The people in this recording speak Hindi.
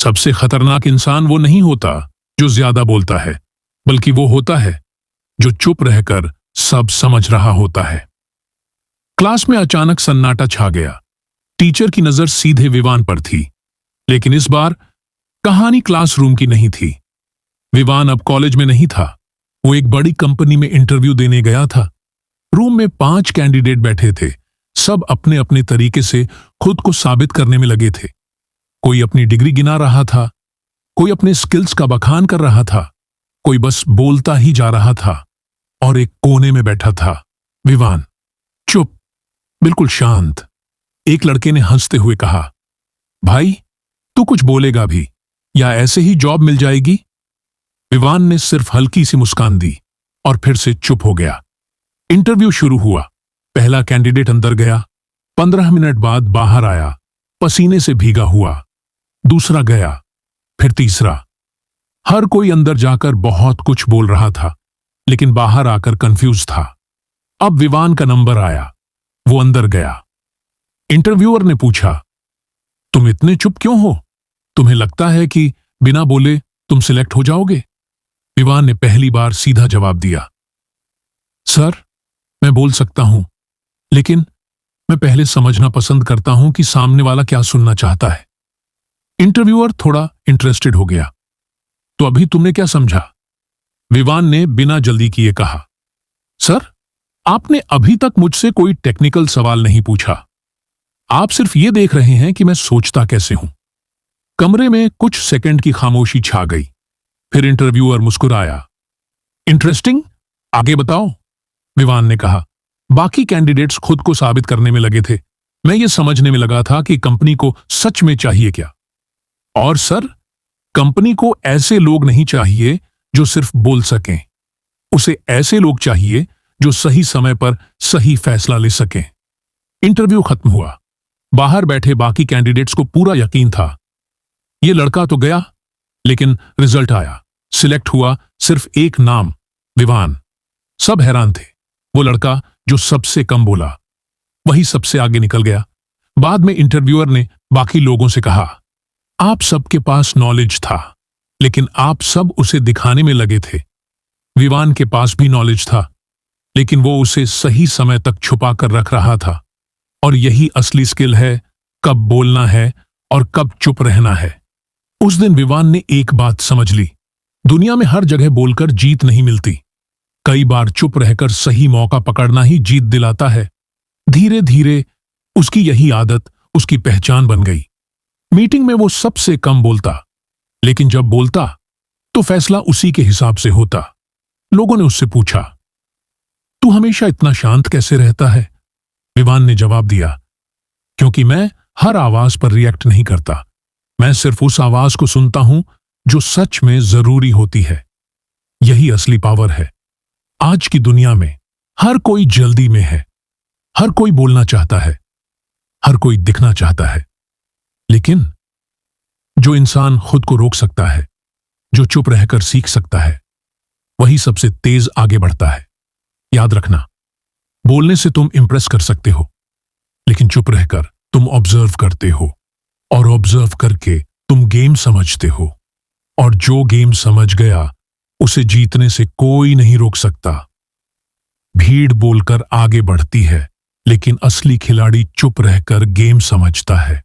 सबसे खतरनाक इंसान वो नहीं होता जो ज्यादा बोलता है, बल्कि वो होता है जो चुप रहकर सब समझ रहा होता है। क्लास में अचानक सन्नाटा छा गया। टीचर की नजर सीधे विवान पर थी, लेकिन इस बार कहानी क्लासरूम की नहीं थी। विवान अब कॉलेज में नहीं था, वो एक बड़ी कंपनी में इंटरव्यू देने गया था। रूम में 5 कैंडिडेट बैठे थे। सब अपने अपने तरीके से खुद को साबित करने में लगे थे। कोई अपनी डिग्री गिना रहा था, कोई अपने स्किल्स का बखान कर रहा था, कोई बस बोलता ही जा रहा था। और एक कोने में बैठा था विवान, चुप, बिल्कुल शांत। एक लड़के ने हंसते हुए कहा, भाई तू कुछ बोलेगा भी या ऐसे ही जॉब मिल जाएगी? विवान ने सिर्फ हल्की सी मुस्कान दी और फिर से चुप हो गया। इंटरव्यू शुरू हुआ। पहला कैंडिडेट अंदर गया, 15 मिनट बाद बाहर आया, पसीने से भीगा हुआ। दूसरा गया, फिर तीसरा। हर कोई अंदर जाकर बहुत कुछ बोल रहा था, लेकिन बाहर आकर कंफ्यूज था। अब विवान का नंबर आया, वो अंदर गया। इंटरव्यूअर ने पूछा, तुम इतने चुप क्यों हो? तुम्हें लगता है कि बिना बोले तुम सिलेक्ट हो जाओगे? विवान ने पहली बार सीधा जवाब दिया, सर मैं बोल सकता हूं, लेकिन मैं पहले समझना पसंद करता हूं कि सामने वाला क्या सुनना चाहता है। इंटरव्यूअर थोड़ा इंटरेस्टेड हो गया, तो अभी तुमने क्या समझा? विवान ने बिना जल्दी किए कहा, सर आपने अभी तक मुझसे कोई टेक्निकल सवाल नहीं पूछा। आप सिर्फ ये देख रहे हैं कि मैं सोचता कैसे हूं। कमरे में कुछ सेकंड की खामोशी छा गई। फिर इंटरव्यूअर मुस्कुराया, इंटरेस्टिंग, आगे बताओ, विवान ने कहा। बाकी कैंडिडेट्स खुद को साबित करने में लगे थे। मैं ये समझने में लगा था कि कंपनी को सच में चाहिए क्या। और सर, कंपनी को ऐसे लोग नहीं चाहिए जो सिर्फ बोल सकें, उसे ऐसे लोग चाहिए जो सही समय पर सही फैसला ले सकें। इंटरव्यू खत्म हुआ। बाहर बैठे बाकी कैंडिडेट्स को पूरा यकीन था, ये लड़का तो गया, लेकिन रिजल्ट आया। सिलेक्ट हुआ सिर्फ एक नाम, विवान। सब हैरान थे। वो लड़का जो सबसे कम बोला, वही सबसे आगे निकल गया। बाद में इंटरव्यूअर ने बाकी लोगों से कहा, आप सबके पास नॉलेज था, लेकिन आप सब उसे दिखाने में लगे थे। विवान के पास भी नॉलेज था, लेकिन वो उसे सही समय तक छुपा कर रख रहा था। और यही असली स्किल है, कब बोलना है और कब चुप रहना है। उस दिन विवान ने एक बात समझ ली, दुनिया में हर जगह बोलकर जीत नहीं मिलती। कई बार चुप रहकर सही मौका पकड़ना ही जीत दिलाता है। धीरे धीरे उसकी यही आदत उसकी पहचान बन गई। मीटिंग में वो सबसे कम बोलता, लेकिन जब बोलता तो फैसला उसी के हिसाब से होता। लोगों ने उससे पूछा, तू हमेशा इतना शांत कैसे रहता है? विवान ने जवाब दिया, क्योंकि मैं हर आवाज पर रिएक्ट नहीं करता। मैं सिर्फ उस आवाज को सुनता हूं जो सच में जरूरी होती है। यही असली पावर है। आज की दुनिया में हर कोई जल्दी में है, हर कोई बोलना चाहता है, हर कोई दिखना चाहता है, लेकिन जो इंसान खुद को रोक सकता है, जो चुप रहकर सीख सकता है, वही सबसे तेज आगे बढ़ता है। याद रखना, बोलने से तुम इंप्रेस कर सकते हो, लेकिन चुप रहकर तुम ऑब्जर्व करते हो, और ऑब्जर्व करके तुम गेम समझते हो। और जो गेम समझ गया उसे जीतने से कोई नहीं रोक सकता। भीड़ बोलकर आगे बढ़ती है, लेकिन असली खिलाड़ी चुप रहकर गेम समझता है।